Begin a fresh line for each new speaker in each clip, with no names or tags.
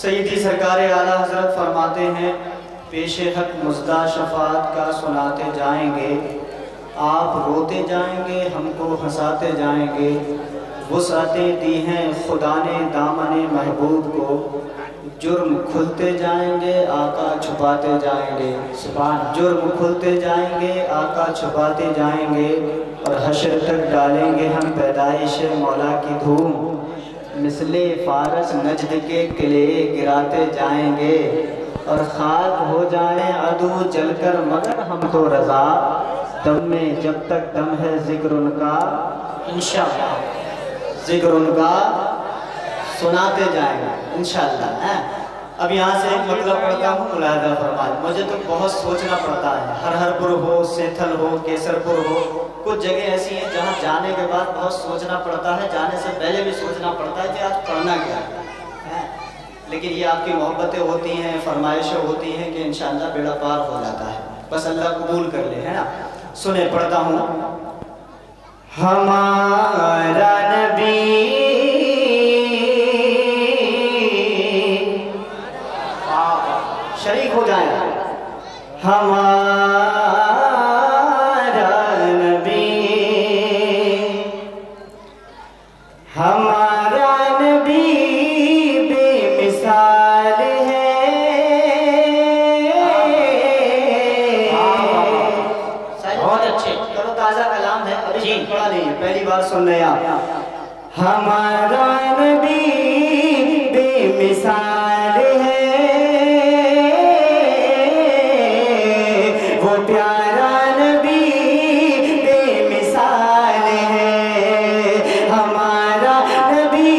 सईदी सरकार आला हजरत फरमाते हैं, पेशे हक मुज़्दा शफात का सुनाते जाएंगे, आप रोते जाएंगे हमको हंसाते जाएंगे। वुसअतें दी हैं खुदा ने दामने महबूब को, जुर्म खुलते जाएंगे आका छुपाते जाएंगे। जुर्म खुलते जाएंगे आका छुपाते जाएंगे, और हश्र तक डालेंगे हम पैदाइश मौला की धूम। मिसले फारस नजद के किले गिराते जाएंगे, और खाक हो जाए अदू जलकर मगर हम तो रज़ा। दम में जब तक दम है जिक्र उनका, इंशाअल्लाह जिक्र उनका सुनाते जाएंगे इंशाअल्लाह। अब यहाँ से एक मतलब पढ़ता हूँ, मुलाहिज़ा फरमाएं। मुझे तो बहुत सोचना पड़ता है, हरहरपुर हो, सेथल हो, केसरपुर हो, कुछ जगह ऐसी हैं जहाँ जाने के बाद बहुत सोचना पड़ता है, जाने से पहले भी सोचना पड़ता है कि आज पढ़ना क्या है। लेकिन ये आपकी मोहब्बतें होती हैं, फरमाइशें होती हैं कि इंशाअल्लाह बेड़ा पार हो जाता है। बस अल्लाह कबूल कर ले, है ना। सुने पढ़ता हूँ। हमारा नबी शरीक हो जाए, हमारा नबी, हमारा नबी बेमिसाल है। बहुत अच्छे, करो ताज़ा कलाम है, अभी पढ़ा नहीं है, पहली बार सुन रहे आप। हमारा नबी बेमिसाल है, प्यारा नबी बेमिसाल है। हमारा नबी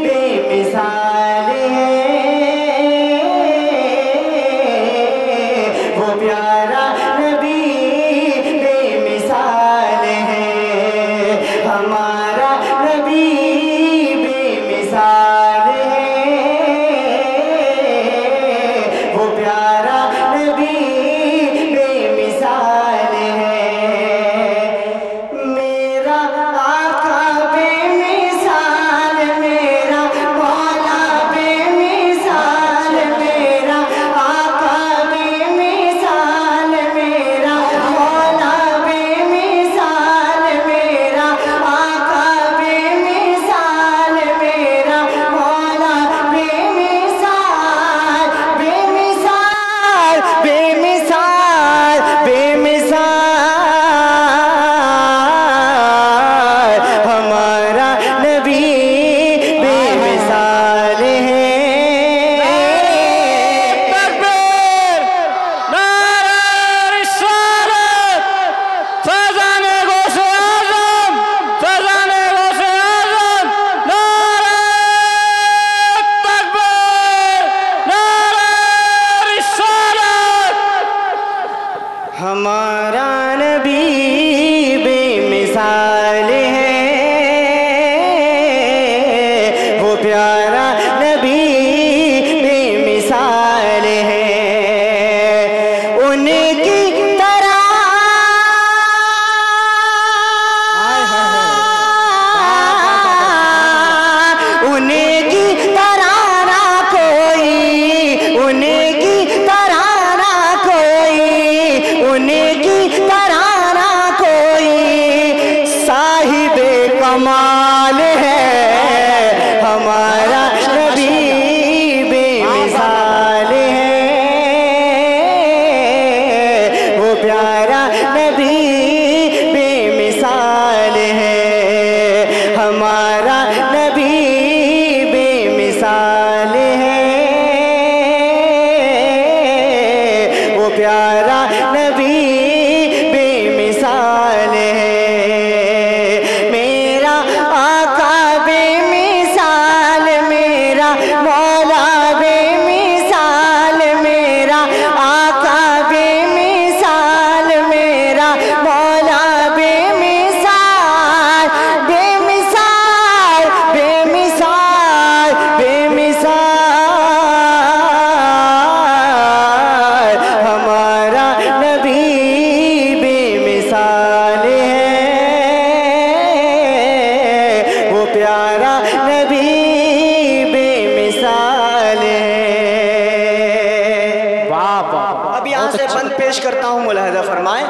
बेमिसाल है, वो प्यारा नबी बेमिसाल है। हमारा नबी बेमिसाल है, वो प्यारा नबी हमारा नबी बेमिसाल है, वो प्यारा नबी बेमिसाल है। उनकी तरह उनकी तरह ना कोई, उनकी तरह ना कोई, उनकी तरह ना कोई साहिबे कमाल है। हमारा पेश करता हूँ, मुलाहिज़ा फरमाएं।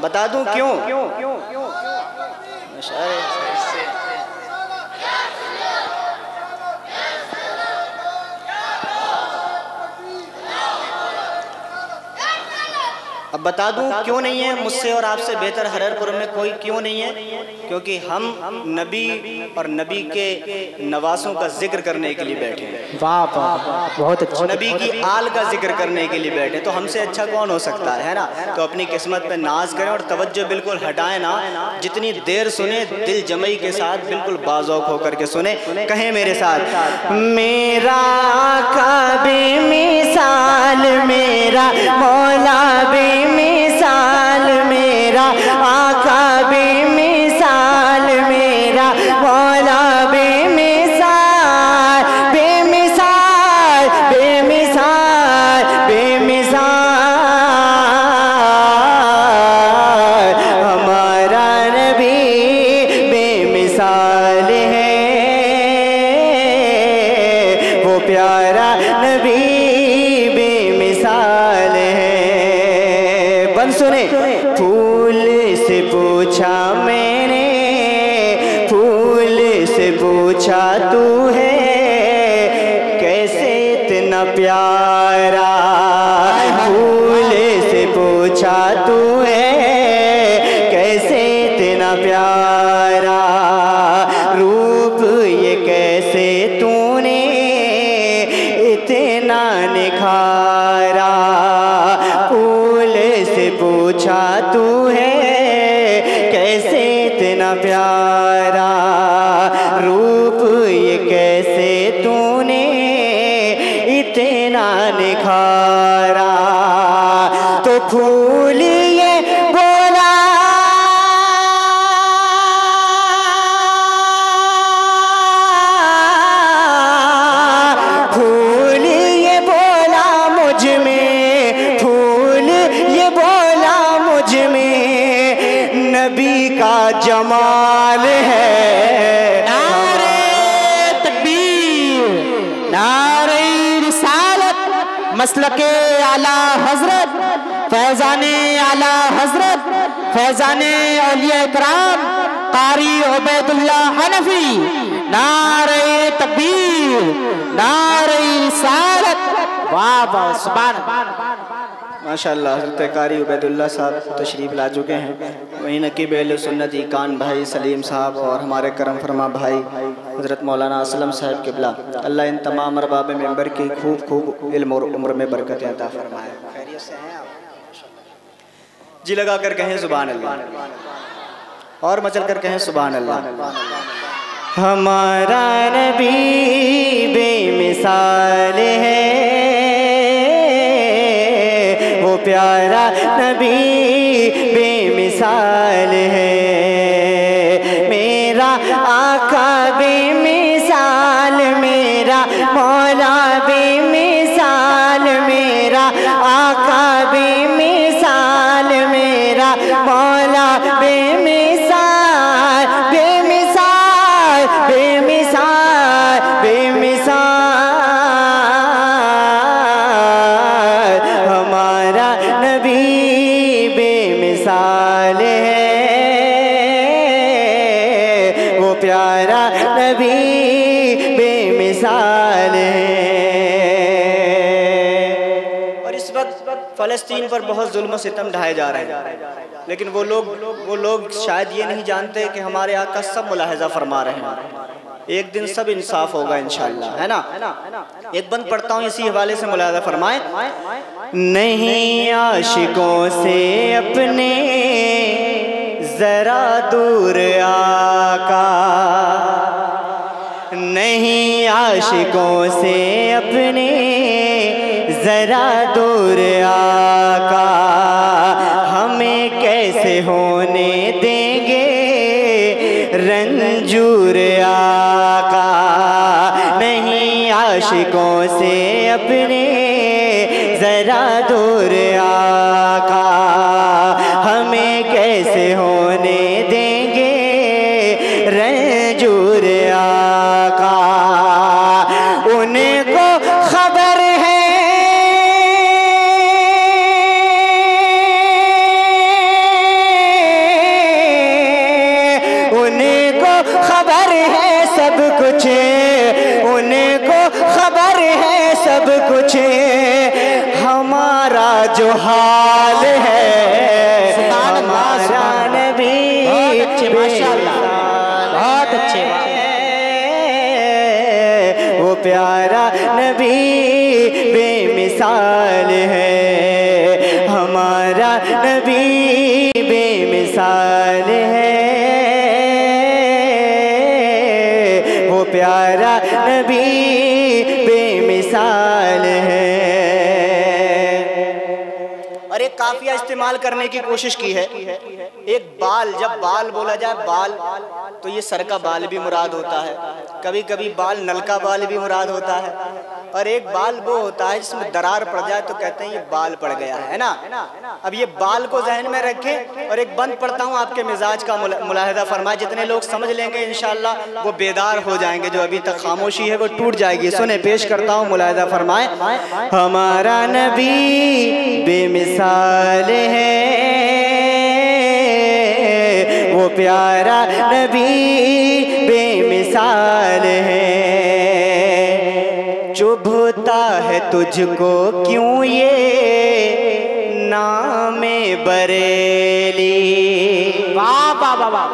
बता दूं क्यों? अब बता दूं क्यों नहीं है। मुझसे और आपसे बेहतर हररपुर में कोई क्यों नहीं है? क्योंकि हम नबी और नबी के नवासों का जिक्र करने के लिए बैठे हैं।
वाह वाह, बहुत अच्छा।
नबी की आल का जिक्र करने के लिए बैठे, तो हमसे अच्छा कौन हो सकता है ना। तो अपनी किस्मत पे नाज करें और तवज्जो बिल्कुल हटाएं ना। जितनी देर सुने दिल जमई के साथ बिल्कुल बाज़ौक़ होकर के सुने। कहें मेरे साथ, मेरा आका बेमिसाल, मेरा मौला बेमिसाल, मेरा आका बेमिसाल, मेरा मौला बेमिसाल, बेमिसाल बेमिसाल बेमिसाल, हमारा नबी बेमिसाल है, वो प्यारा नबी बेमिसाल है। बन सुने, फूल से पूछा मैंने, फूल से पूछा तू है कैसे इतना प्यारा, फूल से पूछा तू है कैसे इतना प्यारा, रूप ये कैसे तूने इतना निखारा, फूल से पूछा तू है कैसे इतना प्यारा, रूप ये कैसे तूने इतना निखारा। तो फूल ये बोला, फूल ये बोला मुझ में, फूल ये बोला मुझ में नबी का जमाल है।
नारे तकबीर, नारे रिसालत, मसलके आला हजरत, फैजाने आला हजरत, फैजाने औलिया इकराम कारी उबैदुल्लाह हनफी, नारे तकबीर, नारे रिसालत। वाह वाह, सुभान
माशाअल्लाह। हज़रत कारी उबैदुल्लाह साहब तशरीफ़ ला चुके हैं। वहीं नकीब अहले सुन्नत कान भाई सलीम साहब और हमारे करम फरमा भाई हज़रत मौलाना असलम साहब क़िबला, अल्लाह इन तमाम अरबाब मेंबर की खूब खूब इल्म और उम्र में बरकतें अता फरमाए। खैरियत से हैं आप? जी लगा कर कहें सुभान अल्लाह, और मचल कर कहें सुभान अल्लाह। हमारा नबी बेमिसाल है, वो प्यारा नबी बेमिसाल है, मेरा आका बेमिसाल, मेरा मौला बेमिसाल, मेरा आका बेमिसाल, मेरा मौला बेमिसाल, बेमिसाल बेमिसाल बेमिसाल, हमारा नबी बेमिसाल है, वो प्यारा नबी बेमिसाल है। और इस वक्त फ़लस्तीन पर बहुत जुल्म सितम ढाए जा रहे हैं, लेकिन वो लोग शायद ये नहीं जानते कि हमारे आका सब मुलाहिज़ा फरमा रहे हैं। एक दिन सब इंसाफ होगा इंशाअल्लाह, है ना। एक बंद पढ़ता हूँ इसी हवाले से, मुलाहिज़ा फरमाएं। नहीं आशिकों से अपने ज़रा दूर आका, नहीं आशिकों से अपने ज़रा दूर आका, हमें कैसे होने देंगे रंजूर आका, नहीं आशिकों से अपने
महजूर आका, उनको खबर है सब कुछ, उनको खबर है सब कुछ, हमारा जो हाल है हमारा नबी। बहुत अच्छे, माशाअल्लाह, बहुत अच्छे। वो प्यारा नबी बेमिसाल है, हमारा नबी बेमिसाल है, प्यारा नबी बेमिसाल है। और एक काफिया इस्तेमाल करने की कोशिश की है। एक बाल, जब बाल बोला जाए बाल, तो ये सर का बाल भी मुराद होता है, कभी कभी बाल नल का बाल भी मुराद होता है, और एक बाल वो होता है जिसमें दरार पड़ जाए तो कहते हैं ये बाल पड़ गया है ना। अब ये बाल को जहन में रखें। और एक बंद पढ़ता हूँ, आपके मिजाज का मुलाहिदा फरमाए। जितने लोग समझ लेंगे इंशाअल्लाह वो बेदार हो जाएंगे, जो अभी तक खामोशी है वो टूट जाएगी। सुने, पेश करता हूँ, मुलाहिदा फरमाए। हमारा नबी बेमिसाल है, वो प्यारा नबी बेमिसाल है, चुभता है तुझको क्यों ये नामे बरेली। वाह वाह वाह वाह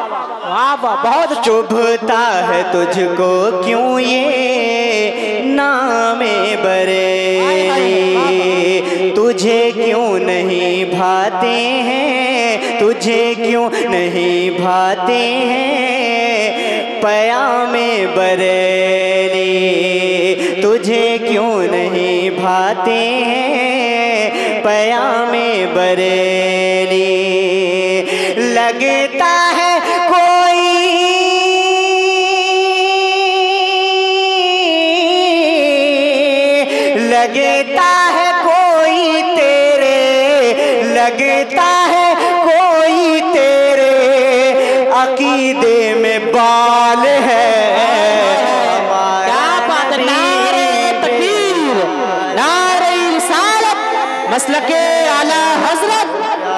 वाह, बहुत चुभता है तुझको क्यों ये नामे बरेली, तुझे क्यों नहीं भाते हैं, तुझे क्यों नहीं भाते हैं पयामे बरेली, तुझे क्यों नहीं भाते हैं पयामे बरेली। लगता है कोई लगता है कोई तेरे, लगता है कोई तेरे अकीदे में बाल है। क्या बात, नारे तकबीर, नारे रिसालत, मसलके आला हजरत,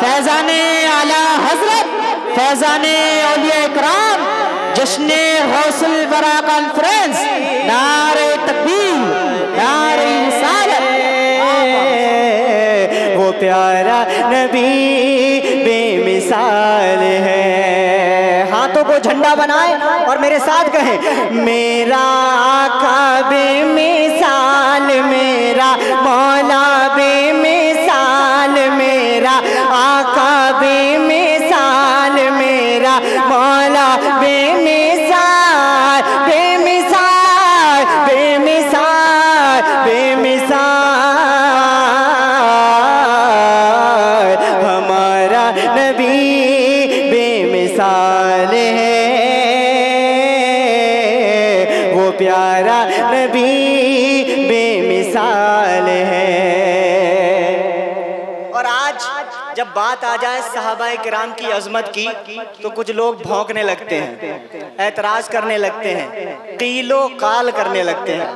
फैजाने आला हजरत, फैजाने औलिया इकराम, जश्ने गौसुल बरा कॉन्फ्रेंस, नारे तकबीर, नारे रिसालत। वो प्यारा नबी बेमिसाल है। हाथों को झंडा बनाए और मेरे साथ कहें, मेरा आका बेमिसाल, मेरा मौला बेमिसाल, मेरा आका बेमिसाल, मेरा मौला बेमिसाल, बेमिसाल, बेमिसाल, बेमिसाल, हमारा नबी बेमिसाल है, वो प्यारा नबी बेमिसाल है। और आज जब बात आ जाए सहाबाए किराम की अजमत की तो कुछ लोग भौंकने लगते हैं, ऐतराज करने लगते हैं, कीलो काल करने लगते हैं।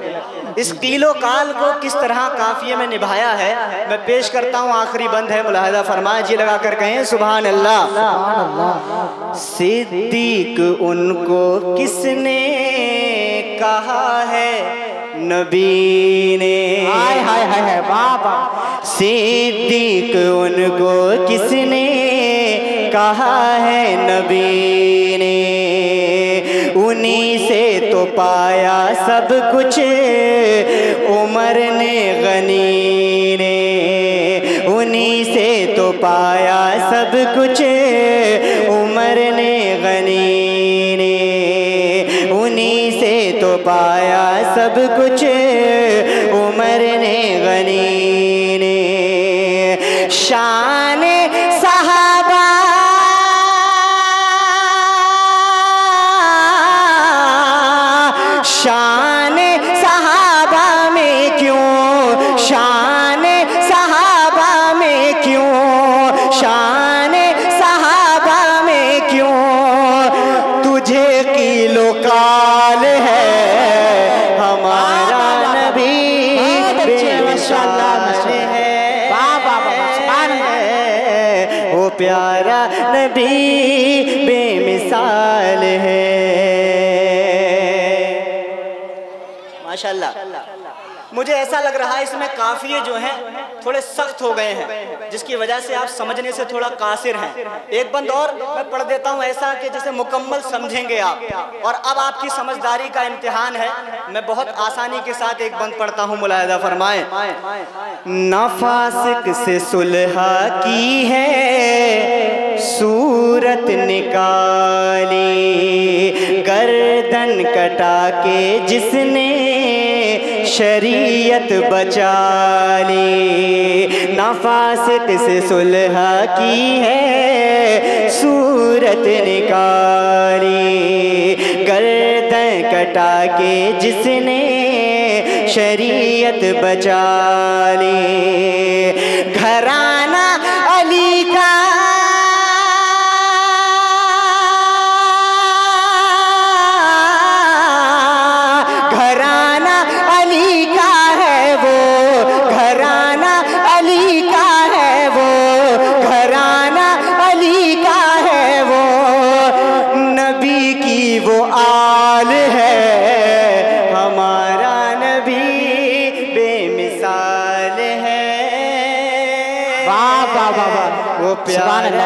इस कीलो काल को किस तरह काफिये में निभाया है मैं पेश करता हूँ, आखिरी बंद है, मुलाहिदा फरमाए, जी लगा कर कहें सुभान अल्लाह। सिद्दीक उनको किसने कहा है नबी ने, हाय हाय हाय बाबा, सिद्दीक उनको किसने कहा है नबी ने, उन्हीं से तो पाया सब कुछ उमर ने गनी ने, उन्हीं से तो पाया सब कुछ उमर ने गनी ने, उन्हीं से तो पाया सब कुछ उमर ने गनी ने। शान सहाबा शान सहाबा में क्यों, शान सहाबा में क्यों, शान सहाबा में क्यों तुझे कीलो का माशाल्लाह। मुझे ऐसा लग रहा है इसमें काफिये जो हैं थोड़े सख्त हो गए हैं, जिसकी वजह से आप समझने से थोड़ा कासिर हैं। एक बंद और मैं पढ़ देता हूँ ऐसा कि जैसे मुकम्मल समझेंगे आप, और अब आपकी समझदारी का इम्तिहान है। मैं बहुत आसानी के साथ एक बंद पढ़ता हूँ, मुलाहिजा फरमाएं। नाफासिक से सुलह की है सूरत निकाली, गर्दन कटा के जिसने शरीयत बचा ली। नाफासिक से सुलह की है सूरत निकाली, गर्दन कटा के जिसने शरीयत बचा ली। घराना अली का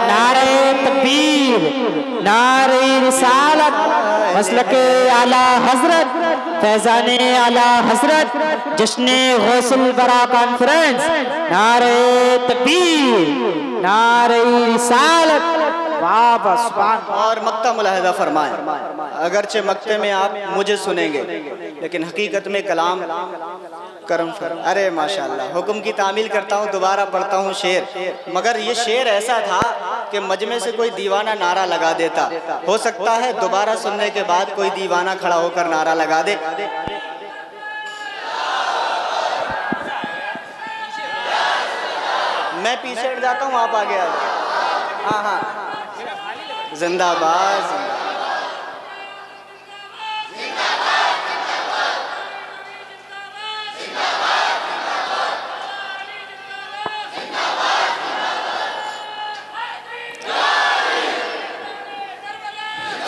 नारे तकबीर, नारे रिसालत, मसलके आला हजरत, फैजाने आला हजरत, जश्ने गौसुल बरा कॉन्फ्रेंस। नारे तकबीर, नारे रिसालत, वाह सुभान।
और मक्ता मुलाहिजा फरमाएं, अगरचे मक्ते में आप मुझे सुनेंगे लेकिन हकीकत में कलाम करम। अरे माशाल्लाह, हुक्म की तामील करता हूँ, दोबारा पढ़ता हूँ शेर। मगर ये शेर ऐसा था कि मजमे से कोई दीवाना नारा लगा देता। हो सकता है दोबारा सुनने के बाद कोई दीवाना खड़ा होकर नारा लगा दे। मैं पीछे हट जाता हूँ, आप आगे आ जाओ। हाँ हाँ, जिंदाबाद।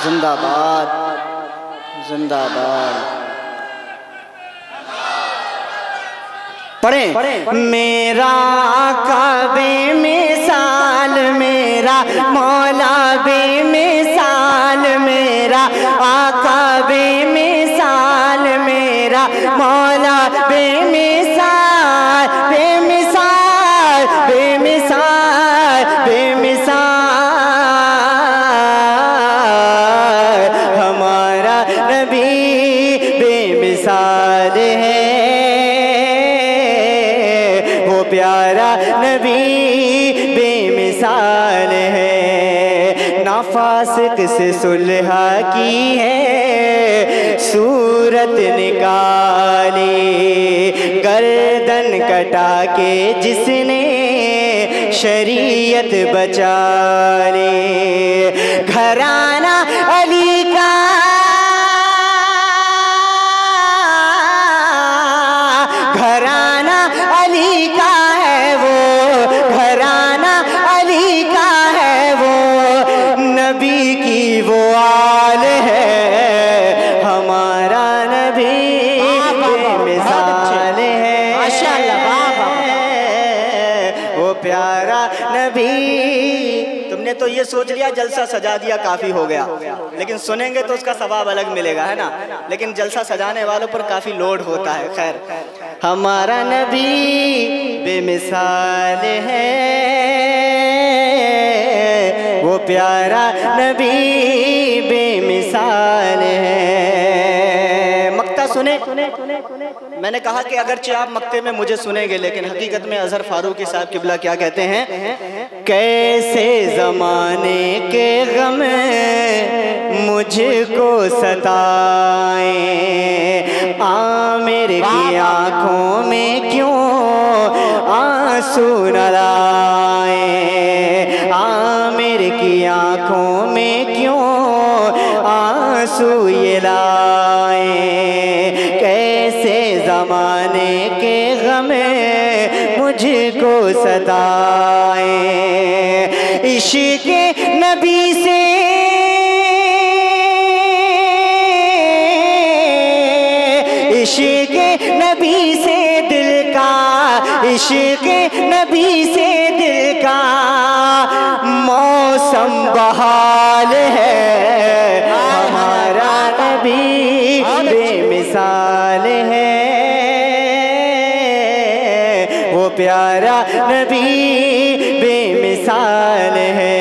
जिंदाबाद जिंदाबाद। पढ़ें। मेरा आका बेमिसाल, मेरा मौला बेमिसाल, मेरा आका बेमिसाल, मेरा मौला बेमिसाल, बेमिसाल बेमिसाल बेमिसाल, हमारा नबी बेमिसाल है, प्यारा नबी बेमिसाल है। नाफासिक से सुलह की है सूरत निकाली, गर्दन कटा के जिसने शरीयत बचा ली। घराना अली का तो ये सोच लिया जलसा सजा दिया काफी हो गया, लेकिन सुनेंगे तो उसका सवाब अलग मिलेगा, है ना। लेकिन जलसा सजाने वालों पर काफी लोड होता है। खैर, हमारा नबी बेमिसाल है, वो प्यारा नबी बेमिसाल है। मक्ता सुने। मैंने कहा कि अगरचे आप मक्ते में मुझे सुनेंगे, लेकिन हकीकत में अजहर फारूकी साहब किबला क्या कहते हैं। कैसे ज़माने के गम मुझको सताए, आमिर की आँखों में क्यों आंसू न लाए, आमिर की आँखों में क्यों आंसू ये लाए। कैसे ज़माने के गम मुझको सताए, इश्क़ नबी से इश्क नबी से दिल का, इश्क नबी से दिल का मौसम बहाल है। हमारा नबी बेमिसाल है, वो प्यारा नबी बेमिसाल है।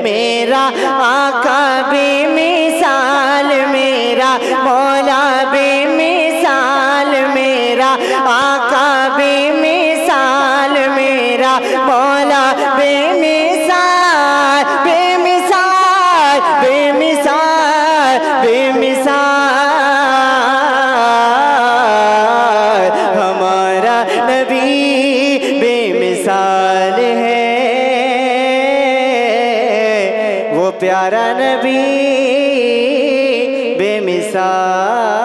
मेरा आका बेमिसाल, मेरा मौला बेमिसाल, मेरा आका बेमिसाल, मेरा मौला बेमिसाल, बेमिसाल, बेमिसाल, बेमिसाल। हमारा नबी बेमिसाल है, वो प्यारा नबी बेमिसाल।